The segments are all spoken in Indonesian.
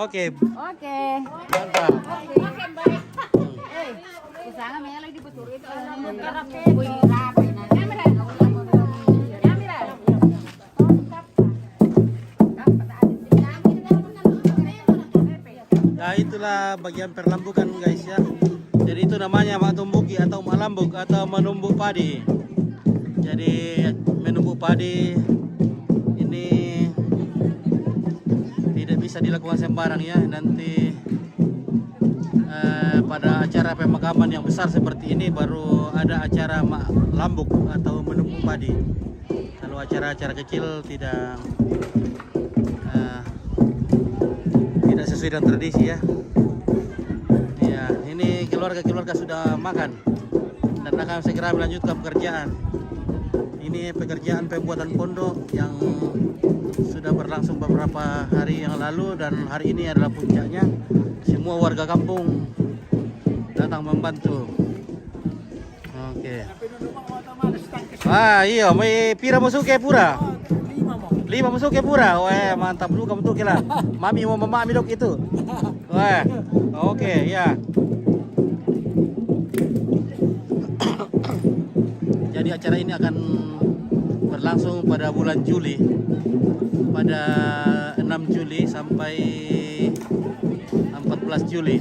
Oke. Oke. Mantap. Oke, baik. Usaha mela di betul itu. Nah, itulah bagian perlambukan guys ya. Jadi itu namanya matumbuki atau malambuk atau menumbuk padi. Jadi menumbuk padi ini tidak bisa dilakukan sembarang ya. Nanti pada acara pemakaman yang besar seperti ini baru ada acara lambuk atau menumbuk padi. Kalau acara-acara kecil tidak sesuai dengan tradisi ya. Ya, ini keluarga-keluarga sudah makan dan akan segera melanjutkan pekerjaan. Ini pekerjaan pembuatan pondok yang sudah berlangsung beberapa hari yang lalu dan hari ini adalah puncaknya. Semua warga kampung datang membantu. Oke. Iya, may pira masuk ke pura. 5 masuk ke pura. Wah, mantap dulu kamu tuh kira. Mami mau memami dok itu. Wah, oke ya. Jadi acara ini akan berlangsung pada bulan Juli. Pada 6 Juli sampai 14 Juli.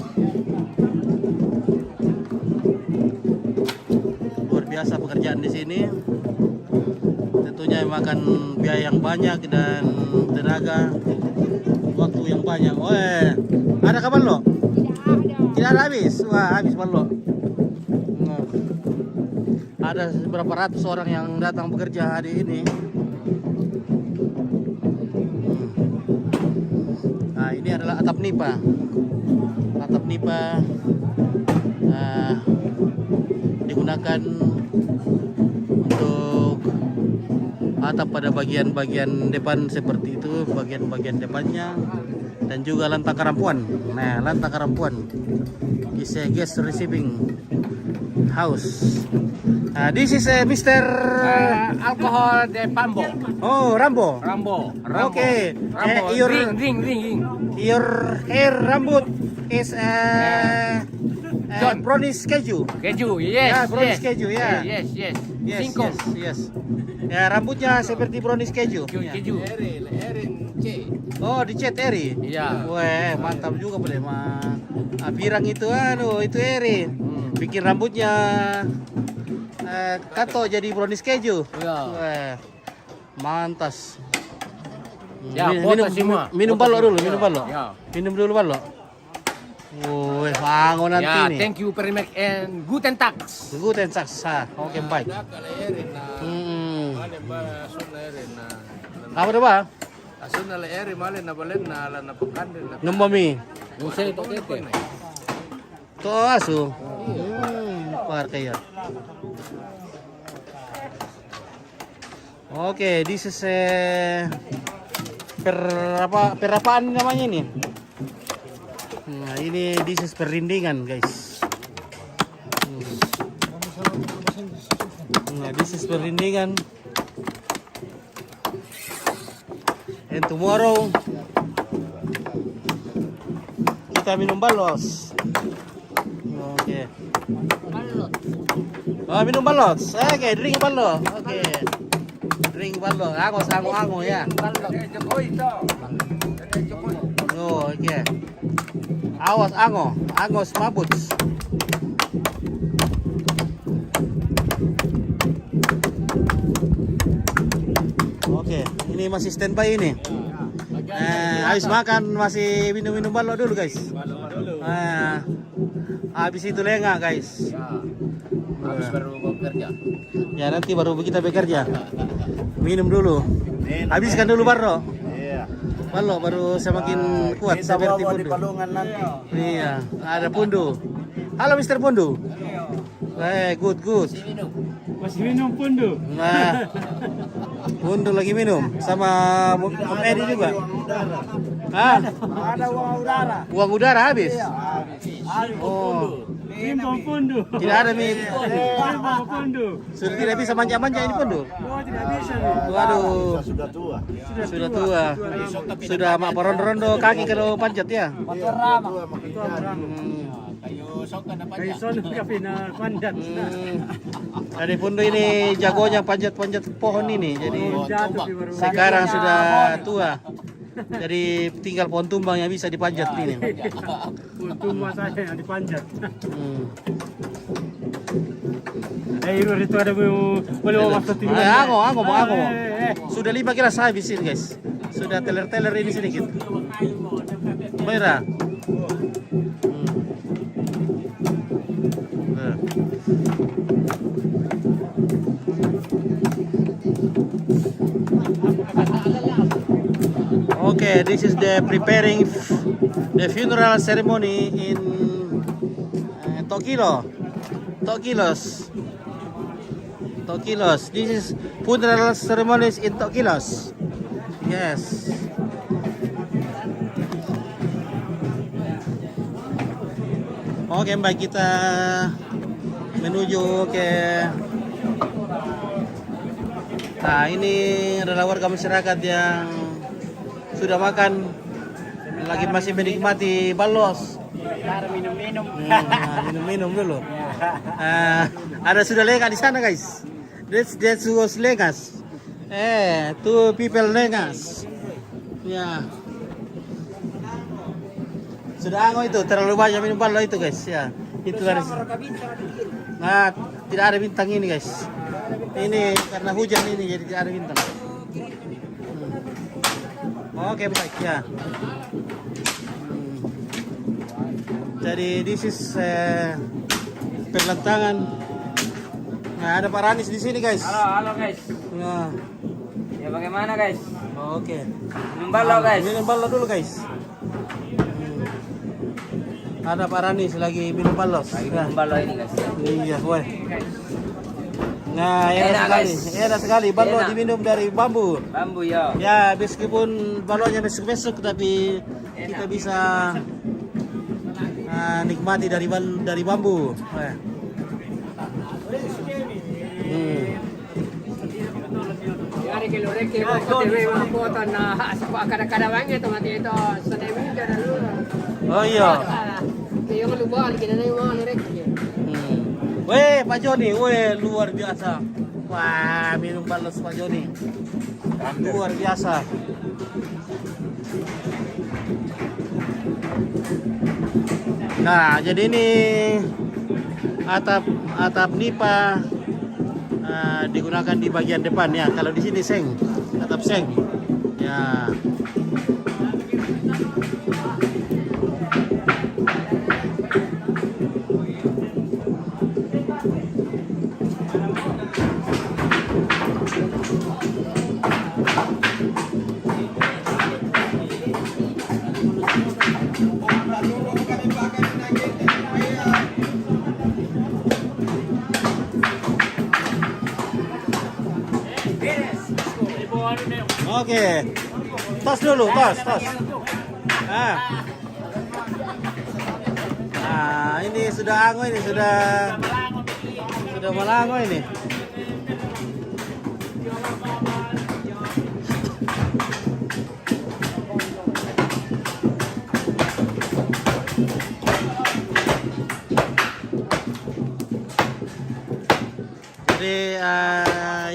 Luar biasa pekerjaan di sini. Tentunya makan biaya yang banyak dan tenaga, waktu yang banyak. Wah, ada kapan lo? Tidak ada habis. Wah, habis lo. Ada beberapa ratus orang yang datang bekerja hari ini. Nah, ini adalah atap nipa. Atap nipa digunakan untuk atap pada bagian-bagian depan seperti itu, bagian-bagian depannya, dan juga lantai karampuan. Nah, lantai karampuan is a guest receiving house. This is Mr. Alcohol de Pambo. Oh, Rambo. Rambo. Okay. Rambo. Ring. Your hair rambut is brownish keju. Keju, yes. Ya, brownish keju ya. Yes. Yes. Ya, rambutnya seperti brownish keju. Keju. Oh, dicat eri. Iya. Wah, mantap juga boleh mah. Pirang itu itu eri. Bikin rambutnya kato jadi brownish keju. Iya. Wah, mantas. Ya, foto semua. Minum balok dulu, minum balok. Ya. Minum dulu balok. Woi, pango nanti Ya, nih. thank you very much and guten tag. Guten Tag. Oke, baik. Apa dah, Pak? Asun na eri mali na balen na ala na pagkandil na Ngomami. Usay to kete. To asu. Par kayo. Oke, this is perapaan namanya ini. Nah, ini this is perlindingan, guys. Nah, this is perlindingan. And tomorrow kita minum balos. Oke. Oh, minum balos. Oke, drink balot. Oke. Drink balot. Ango ya. Oh, oke. Awas angos mabut. Oke, ini masih standby ini. Habis makan masih minum balok dulu guys. Habis itu lengah guys. Habis baru bekerja. Ya nanti baru kita bekerja. Minum dulu. Habiskan dulu balok. Balok baru semakin kuat seperti pundu. Iya, ada pundu. Halo Mr. Pundu. Good. Masih minum pundu. Nah, Pundu lagi minum sama Om Edi juga. Ada uang udara. Uang udara habis. Habis Oh, Bimbang Pondo. Tidak ada nih. Bimbang Pondo. Sudah tidak bisa manja-manja ini Pondo. Oh, tidak bisa nih. Waduh. Sudah tua. Sudah mak rondo-rondo kaki kalau panjat ya. Kayu sono kapi na panjat. Dari Pondo ini jagonya panjat-panjat pohon ini. Jadi Jatuh di baru. sekarang sudah tua. Jadi tinggal pohon tumbang yang bisa dipanjat ini. Untung saya yang dipanjat. Hmm. Itu ada boleh masuk tinggal. Ango. Sudah 5 kilo habis ini guys. Sudah teler-teler ini sedikit. Merah. Okay, this is the preparing the funeral ceremony in Tokilos. This is funeral ceremonies in Tokilos. Yes. Oke, baik, kita menuju ke. Nah, ini adalah warga masyarakat yang sudah makan, lagi masih menikmati balos. Minum-minum. Minum-minum dulu. Ada sudah lengah di sana guys. That's was lengas. Two people lengas. Ya. Sudah ango itu, terlalu banyak minum balo itu guys. Ya, itu dari. Nah, tidak ada bintang ini guys. Ini karena hujan ini jadi tidak ada bintang. Oke, baik ya. Jadi this is perlantangan. Nah, ada Pak Ranis di sini guys. Halo guys. Nah, Ya bagaimana guys? oke. Minum balo guys. Minum balo dulu guys. Ada Pak Ranis lagi minum balos. Minum balo ini guys. Iya, weh. Nah, enak sekali. guys. Enak sekali. Balo Enak. diminum dari bambu. Bambu ya. Ya, meskipun balonya besok-besok tapi kita bisa nikmati dari bambu. Hari ke lorek ke ko te mga foto na sa kada-kada itu mati itu sa nemi kada lu. Oh iya. Kayo nga lubal kina na yung mga lorek. Weh, Pak Joni, weh luar biasa. Wah, minum balos Pak Joni. Luar biasa. Nah, jadi ini atap nipa digunakan di bagian depan ya. Kalau di sini seng, atap seng. Ya. Oke. Tos dulu, tos. Nah, ini sudah ango ini, sudah melango ini. Jadi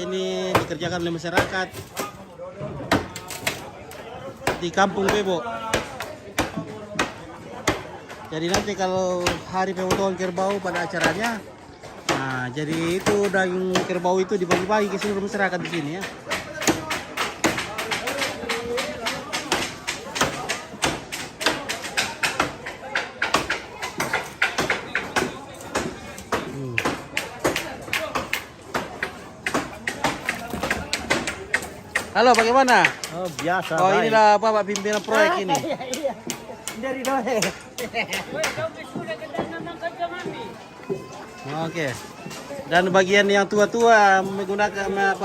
ini dikerjakan oleh masyarakat di Kampung Bebo. Jadi nanti kalau hari pemotongan kerbau pada acaranya, nah jadi itu daging kerbau itu dibagi-bagi ke seluruh masyarakat di sini ya. Halo, bagaimana? Oh, biasa. Oh, inilah Bapak pimpinan proyek ini. Dari dole. Oke. Dan bagian yang tua-tua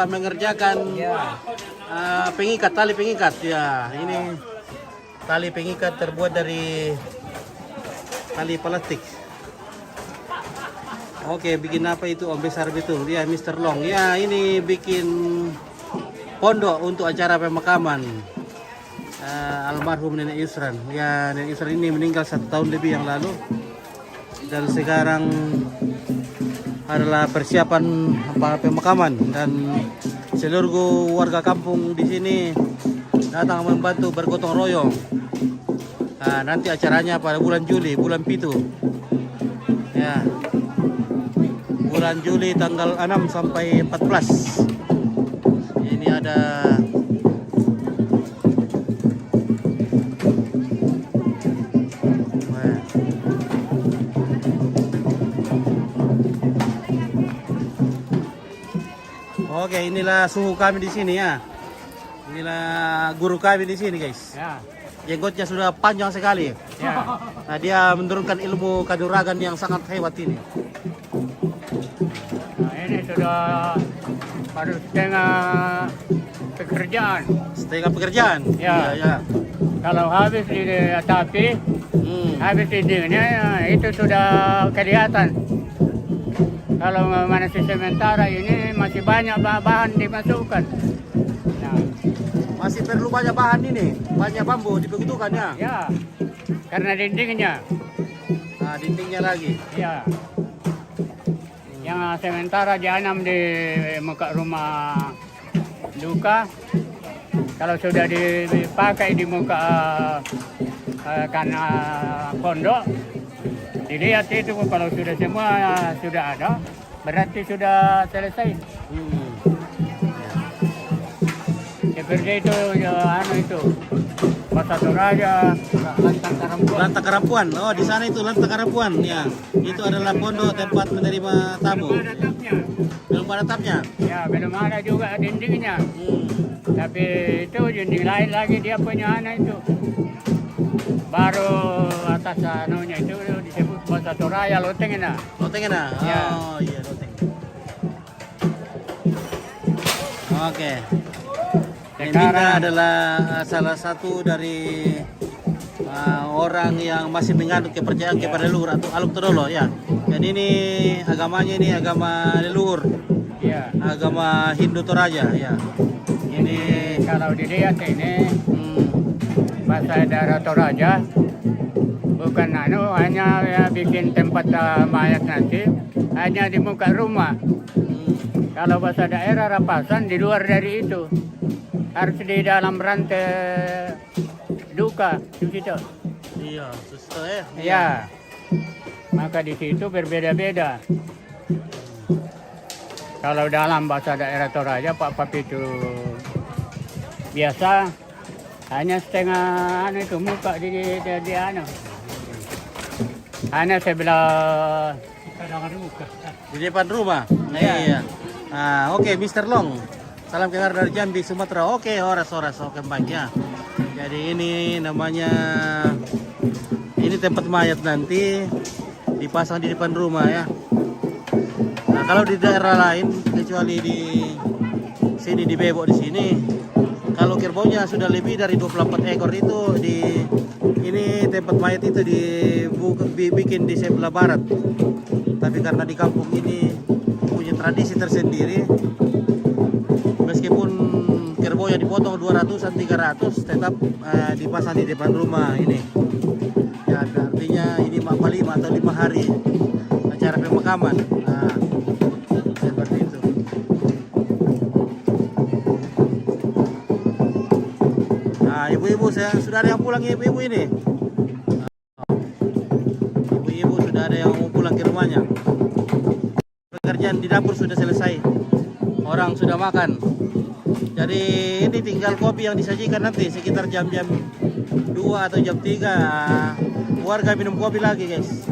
mengerjakan pengikat, tali pengikat. Ya, ini tali pengikat terbuat dari tali plastik. Oke, bikin apa itu Om besar betul. Ya, Mr. Long. Ya, ini bikin pondok untuk acara pemakaman almarhum Nenek Yusran. Ya, Nenek Yusran ini meninggal 1 tahun lebih yang lalu. Dan sekarang adalah persiapan pemakaman dan seluruh warga kampung di sini datang membantu bergotong royong. Nah, nanti acaranya pada bulan Juli, bulan Pitu. Ya. Bulan Juli tanggal 6 sampai 14. Ini ada Oke, inilah suhu kami di sini ya. Inilah guru kami di sini, guys. Ya. Jenggotnya sudah panjang sekali. Ya. Nah, dia menurunkan ilmu kanuragan yang sangat hebat ini. Nah, ini sudah baru setengah pekerjaan. Setengah pekerjaan. Ya. Ya. Kalau habis di tapi habis dindingnya ya, itu sudah kelihatan. Kalau masih sementara ini masih banyak bahan dimasukkan. Nah, Masih perlu banyak bahan ini, banyak bambu dibutuhkan ya. ya, karena dindingnya, Nah, dindingnya lagi. ya, yang sementara dianam di muka rumah duka. Kalau sudah dipakai di muka karena pondok, dilihat itu kalau sudah semua sudah ada, berarti sudah selesai. Seperti itu ya, itu Pasar Toraja, Lantang Karampuan. Lantak Karampuan. Oh, di sana itu Lantak Karampuan ya. Itu adalah pondok tempat menerima tamu. Belum ada atapnya. Belum ada tapnya. Ya, belum ada juga dindingnya. Tapi itu dinding lain lagi dia punya anak itu. Baru atas anunya itu disebut Pasar Toraja Loteng na. Loteng na? Ya. Oh, iya Loteng. Oke. Minta Sekarang adalah salah satu dari orang yang masih menganut kepercayaan kepada leluhur atau Aluk Todolo ya. Dan ini agamanya ini agama leluhur, ya, agama Hindu Toraja ya. ini kalau dilihat ini Pasar Daerah Toraja bukan hanya ya, bikin tempat mayat nanti hanya di muka rumah. Kalau bahasa daerah Rapasan di luar dari itu harus di dalam rantai duka di situ. Iya, susah ya. Ya, maka di situ berbeda-beda. Kalau dalam bahasa daerah Toraja Pak itu biasa hanya setengah itu muka di hanya sebelah Di depan rumah. Iya. Iya. Nah, oke, Mr. Long. Salam kenal dari Jambi, Sumatera. Oke, horas-horas. Oke, baik ya. Jadi ini namanya, ini tempat mayat nanti dipasang di depan rumah ya. Nah, kalau di daerah lain, kecuali di sini di Bebok di sini, kalau kerbaunya sudah lebih dari 24 ekor itu ini tempat mayat itu dibikin di sebelah barat. Tapi karena di kampung ini punya tradisi tersendiri, meskipun kerbau yang dipotong 200-an 300 tetap dipasang di depan rumah ini. Ya, artinya ini 45 atau 5 hari acara pemakaman. Nah, seperti itu. Nah, ibu-ibu sudah ada yang pulang ibu-ibu ini. Ibu-ibu sudah ada yang mau pulang ke rumahnya. Pekerjaan di dapur sudah selesai. Orang sudah makan. Jadi ini tinggal kopi yang disajikan nanti sekitar jam-jam 2 atau jam 3. Warga minum kopi lagi, guys.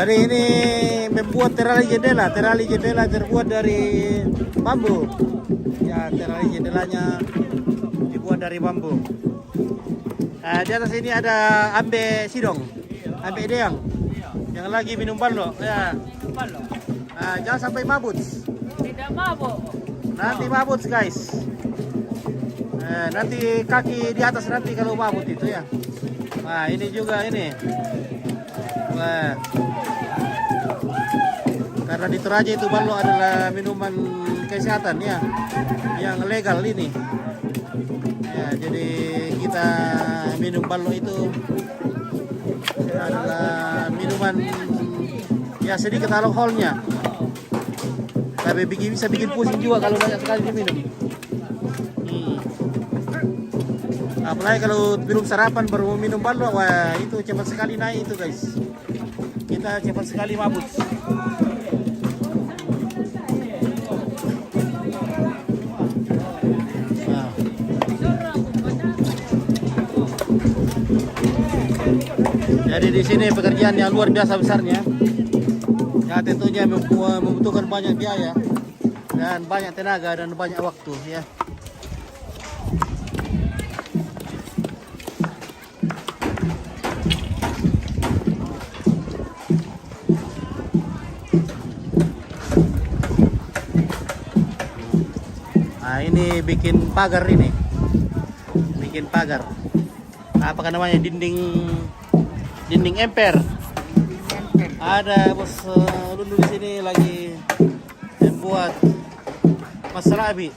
Jadi ini membuat terali jendela terbuat dari bambu. Ya, terali jendelanya dibuat dari bambu. Di atas ini ada ambe sidong, ambe deang yang lagi minum ballo. Ya. Jangan sampai mabut. Tidak mabuk. Nanti mabut guys. Nanti kaki di atas nanti kalau mabut itu ya. Nah ini juga ini. Wah. Karena di Toraja itu ballo adalah minuman kesehatan ya, yang legal ini. Ya, jadi kita minum ballo itu adalah minuman ya sedikit alkoholnya. Tapi bisa bikin pusing juga kalau banyak sekali diminum. Apalagi kalau belum sarapan baru minum ballo, wah itu cepat sekali naik itu guys. Kita cepat sekali mabut. Nah. Jadi di sini pekerjaan yang luar biasa besarnya. Ya tentunya membutuhkan banyak biaya dan banyak tenaga dan banyak waktu ya. Nah ini bikin pagar ini, bikin pagar. Apakah namanya dinding emper? Ada bos dulu di sini lagi membuat masalabi.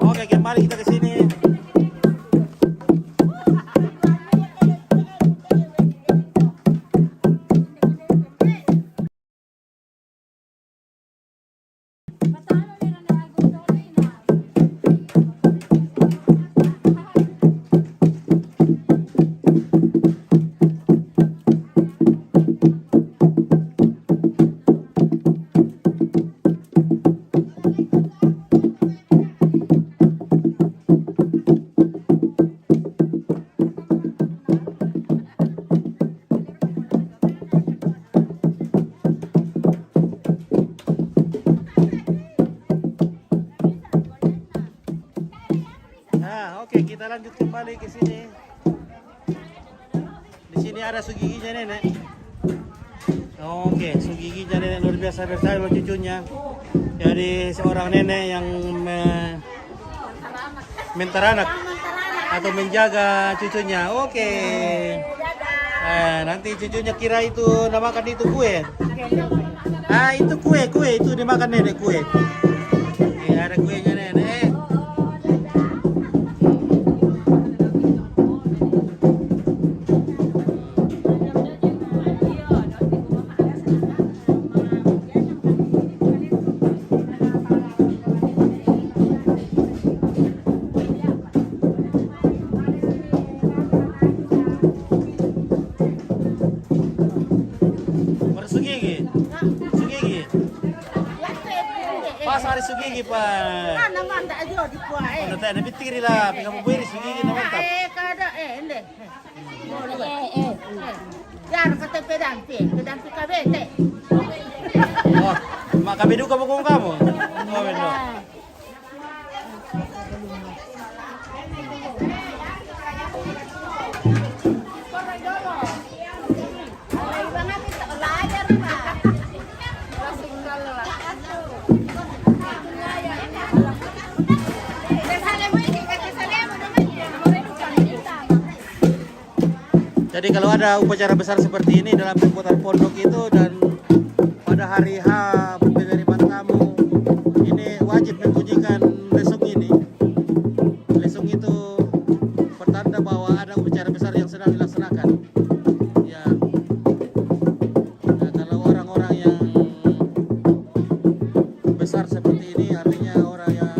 Oke, kembali kita ke sini. Oke, kita lanjut kembali ke sini. Di sini ada sugiginya nenek. Oke, sugiginya nenek luar biasa besar cucunya. Jadi seorang nenek yang menteranak atau menjaga cucunya. Oke. Nanti cucunya kira itu namakan itu kue. Itu kue itu dimakan nenek kue. Oke, ada kuenya nenek. Pas hari sugigi pa. Naman tak ada di kuah. Ano tayo nabitiri la, pinga mo beri sugigi na mantap. Kada hindi. Yan kata pedante kabete. Oh, makabidu ka mo kung kamo. Oh, no. Jadi kalau ada upacara besar seperti ini dalam pembuatan pondok itu dan pada hari H penerimaan tamu ini wajib membunyikan lesung ini. Lesung itu pertanda bahwa ada upacara besar yang sedang dilaksanakan. Ya. Nah, kalau orang-orang yang besar seperti ini artinya orang yang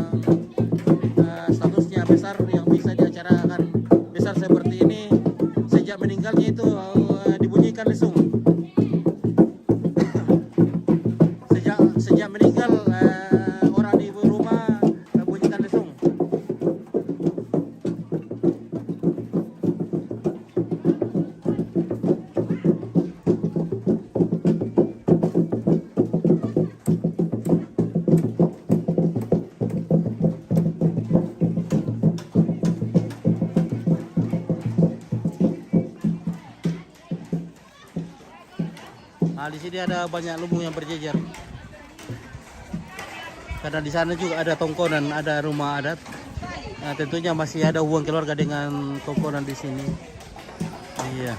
statusnya besar ini sejak meninggalnya itu dibunyikan lesung. Sejak meninggal orang di rumah bunyikan lesung. Nah, di sini ada banyak lumbung yang berjejer. Karena di sana juga ada tongkonan, ada rumah adat. Nah, tentunya masih ada hubungan keluarga dengan tongkonan di sini. Iya.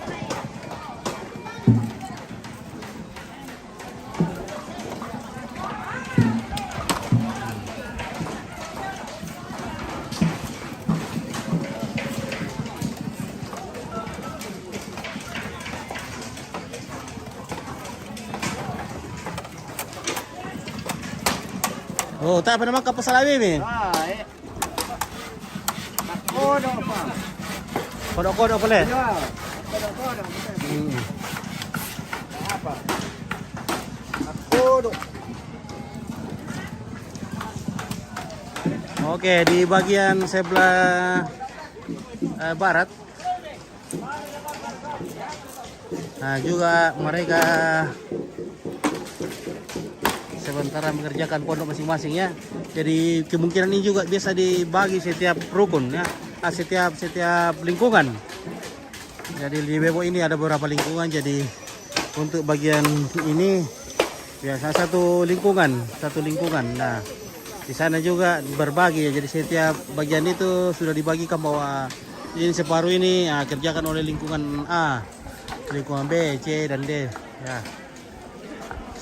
Oh, tak apa nama kapal salawi ni? Kodok pa. Kodok-kodok boleh? Ya. Kodok. Apa? Kodok. Oke, di bagian sebelah barat. Nah, juga mereka sementara mengerjakan pondok masing-masing ya. Jadi kemungkinan ini juga biasa dibagi setiap rukun ya, setiap lingkungan. Jadi di Bebo ini ada beberapa lingkungan. Jadi untuk bagian ini biasa satu lingkungan. Nah, di sana juga berbagi ya. Jadi setiap bagian itu sudah dibagikan bahwa ini separuh ini kerjakan oleh lingkungan A, lingkungan B, C dan D ya.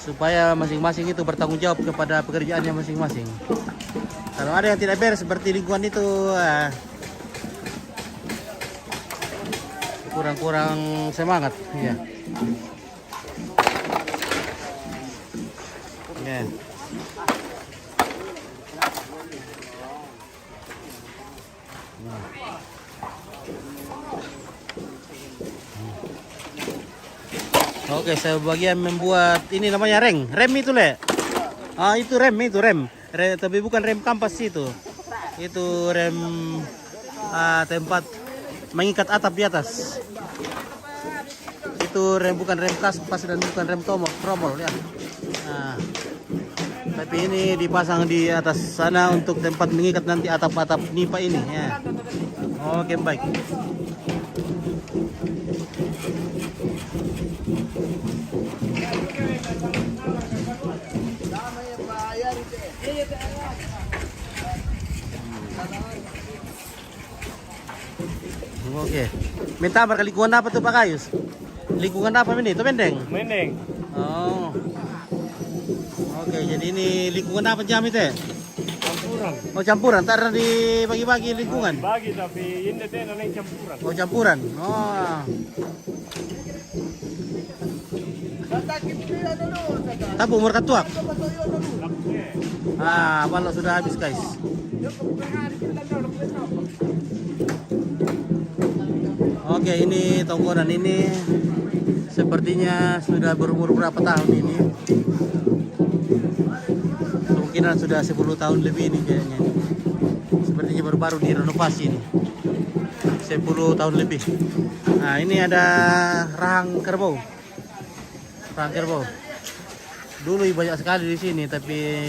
Supaya masing-masing itu bertanggung jawab kepada pekerjaannya masing-masing. Kalau ada yang tidak beres seperti lingkungan itu kurang semangat ya. Ya. Oke, saya bagian membuat ini namanya rem itu le. Itu rem. Tapi bukan rem kampas itu. Itu rem tempat mengikat atap di atas. Itu rem bukan rem kampas dan bukan rem tromol ya. Nah, tapi ini dipasang di atas sana untuk tempat mengikat nanti atap-atap nipa ini ya. Oke, baik. Oke. Minta marka lingkungan apa tuh Pak Kayus? Lingkungan apa ini? Itu Mendeng? Mendeng. Oh. Oke, jadi ini lingkungan apa jam itu? Campuran. Oh, campuran. Ntar dibagi-bagi lingkungan. Bagi tapi ini teh nang campuran. Oh, campuran. Oh. Tapi umur ketua. Balok sudah habis guys. Oke, ini tongkonan ini sepertinya sudah berumur berapa tahun ini? Kemungkinan sudah 10 tahun lebih ini kayaknya. Sepertinya baru-baru direnovasi ini. 10 tahun lebih. Nah, ini ada rahang kerbau. Dulu banyak sekali di sini tapi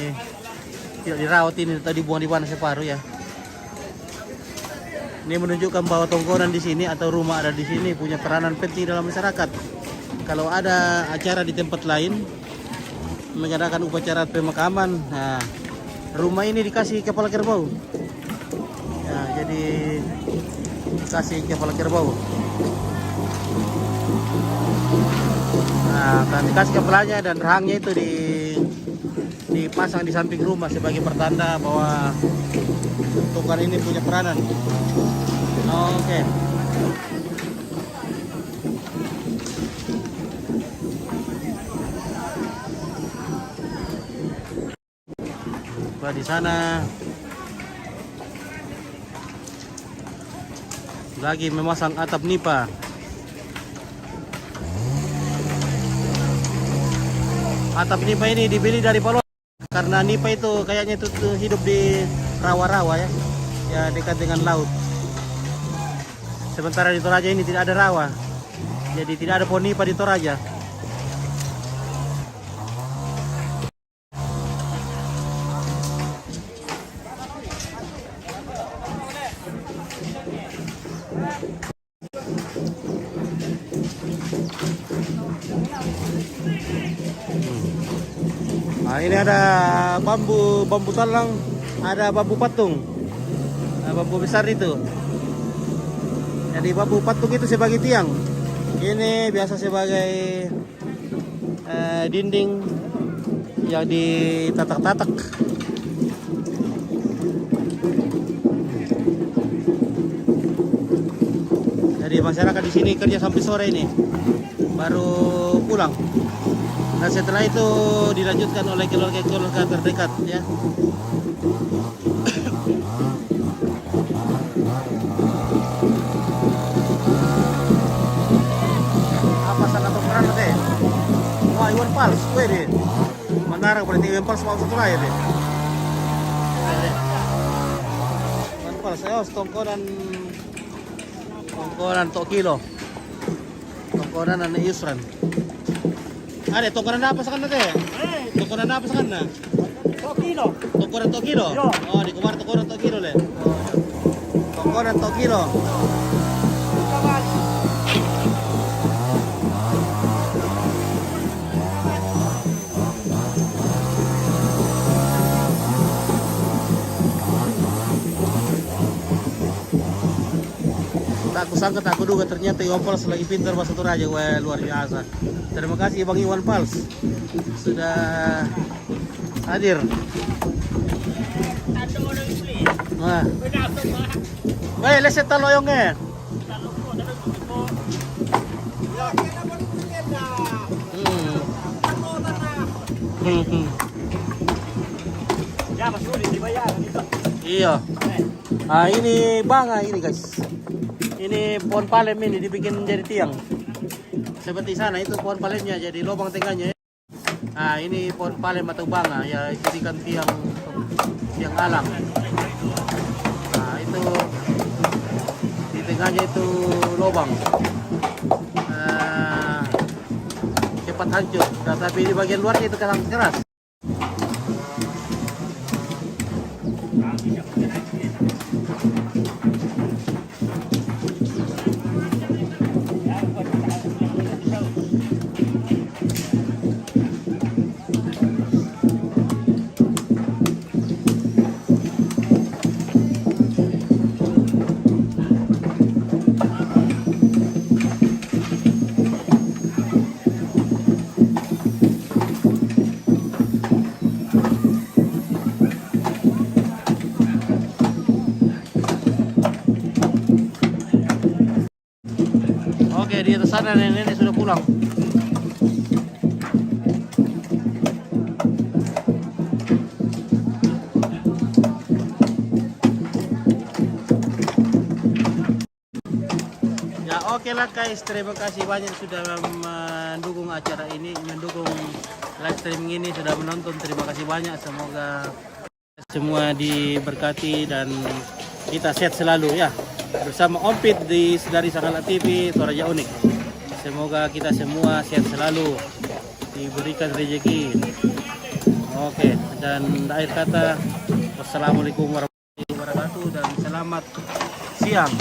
tidak dirawat ini, tadi buang di mana separuh ya. Ini menunjukkan bahwa tongkonan di sini atau rumah ada di sini punya peranan penting dalam masyarakat. Kalau ada acara di tempat lain mengadakan upacara pemakaman, nah, rumah ini dikasih kepala kerbau. Ya, jadi dikasih kepala kerbau. Nah, kan dikasih kepalanya dan rahangnya itu dipasang di samping rumah sebagai pertanda bahwa tongkonan ini punya peranan. Oke. Di sana lagi memasang atap nipa. Atap nipa ini dibeli dari Paloh karena nipa itu kayaknya itu tuh hidup di rawa-rawa ya, ya dekat dengan laut. Sementara di Toraja ini tidak ada rawa, jadi tidak ada pohon nipa di Toraja. Nah, ini ada bambu talang, ada bambu patung. Nah, bambu besar itu. Jadi bambu patung itu sebagai tiang. Ini biasa sebagai dinding yang ditatak-tatak. Jadi masyarakat di sini kerja sampai sore ini, baru pulang. Dan setelah itu dilanjutkan oleh keluarga terdekat ya. Apa sangat ukuran deh? Wah, Iwan Pals, gue deh. Menarang berarti Iwan Pals mau satu raya deh. Iwan Pals, ayo tongkonan tok kilo. Tongkonan anak Yusran. Ada tongkonan apa sekarang teh? Tongkonan apa sekarang? Kilo. Tongkonan tok kilo. Oh, di kamar tongkonan tok kilo le. Tongkonan tok kilo. Tak kusangka, tak kuduga ternyata Iwan Pals lagi pintar bahasa Toraja. Wah, luar biasa. Terima kasih Bang Iwan Pals sudah hadir. Wah. Weh, leset taloyongnya. Ya, Mas Rudi dibayar itu. Iya. Ah, ini banga ini guys. Ini pohon palem ini dibikin jadi tiang. Seperti sana itu pohon palemnya jadi lubang tengahnya. Nah, ini pohon palem atau banga ya jadikan tiang alam. Nah, itu di tengahnya itu lubang. Cepat hancur. Tapi di bagian luarnya itu keras. Oke, di atas sana nenek sudah pulang. Ya, oke lah guys, terima kasih banyak sudah mendukung acara ini, mendukung live streaming ini, sudah menonton. Terima kasih banyak, semoga semua diberkati dan kita sehat selalu ya. Bersama Om Pit dari Sangala TV Toraja Unik. Semoga kita semua sehat selalu, diberikan rezeki. Oke, dan akhir kata wassalamualaikum warahmatullahi wabarakatuh dan selamat siang.